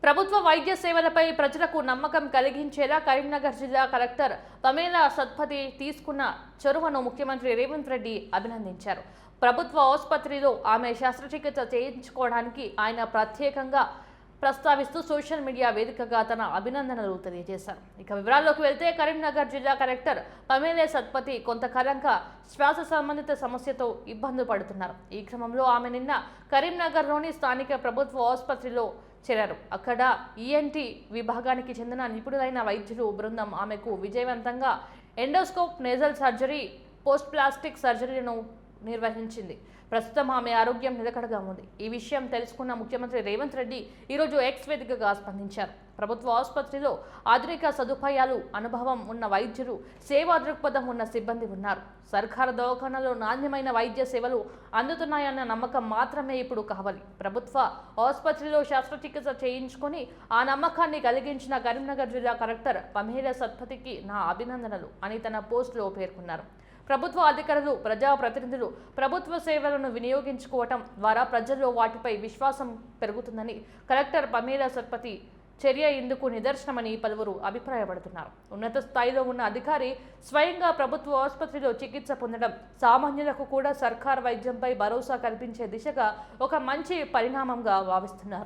ప్రభుత్వ వైద్య సేవలపై ప్రజలకు నమ్మకం కలిగించేలా కరీంనగర్ జిల్లా కలెక్టర్ పమేలా సత్పతి తీసుకున్న చొరవను ముఖ్యమంత్రి రేవంత్ రెడ్డి అభినందించారు. ప్రభుత్వ ఆసుపత్రిలో ఆమె శస్త్రచికిత్స చేయించుకోవడానికి ఆయన ప్రత్యేకంగా ప్రస్తావిస్తూ సోషల్ మీడియా వేదికగా తన అభినందనలు తెలియజేశారు. ఇక వివరాల్లోకి వెళ్తే కరీంనగర్ జిల్లా కలెక్టర్ పమేలా సత్పతి కొంతకాలంగా శ్వాస సంబంధిత సమస్యతో ఇబ్బందులు పడుతున్నారు. ఈ క్రమంలో ఆమె నిన్న కరీంనగర్లోని స్థానిక ప్రభుత్వ ఆసుపత్రిలో చేరారు. అక్కడ ఈఎన్టీ విభాగానికి చెందిన నిపుణులైన వైద్యులు బృందం ఆమెకు విజయవంతంగా endoscope, nasal surgery, post plastic సర్జరీలను నిర్వహించింది. ప్రస్తుతం ఆమె ఆరోగ్యం నిలకడగా ఉంది. ఈ విషయం తెలుసుకున్న ముఖ్యమంత్రి రేవంత్ రెడ్డి ఈరోజు ఎక్స్ వేదికగా స్పందించారు. ప్రభుత్వ ఆసుపత్రిలో ఆధునిక సదుపాయాలు, అనుభవం ఉన్న వైద్యులు, సేవా దృక్పథం ఉన్న సిబ్బంది ఉన్నారు. సర్కారు దవాఖానాలో నాణ్యమైన వైద్య సేవలు అందుతున్నాయన్న నమ్మకం మాత్రమే ఇప్పుడు కావాలి. ప్రభుత్వ ఆసుపత్రిలో శస్త్రచికిత్స చేయించుకొని ఆ నమ్మకాన్ని కలిగించిన కరీంనగర్ జిల్లా కలెక్టర్ పమేలా సత్పతికి నా అభినందనలు అని తన పోస్టులో పేర్కొన్నారు. ప్రభుత్వ అధికారులు, ప్రజాప్రతినిధులు ప్రభుత్వ సేవలను వినియోగించుకోవటం ద్వారా ప్రజల్లో వాటిపై విశ్వాసం పెరుగుతుందని కలెక్టర్ పమేలా సత్పతి చర్య ఇందుకు నిదర్శనమని పలువురు అభిప్రాయపడుతున్నారు. ఉన్నత స్థాయిలో ఉన్న అధికారి స్వయంగా ప్రభుత్వ ఆసుపత్రిలో చికిత్స పొందడం సామాన్యులకు కూడా సర్కారు వైద్యంపై భరోసా కల్పించే దిశగా ఒక మంచి పరిణామంగా భావిస్తున్నారు.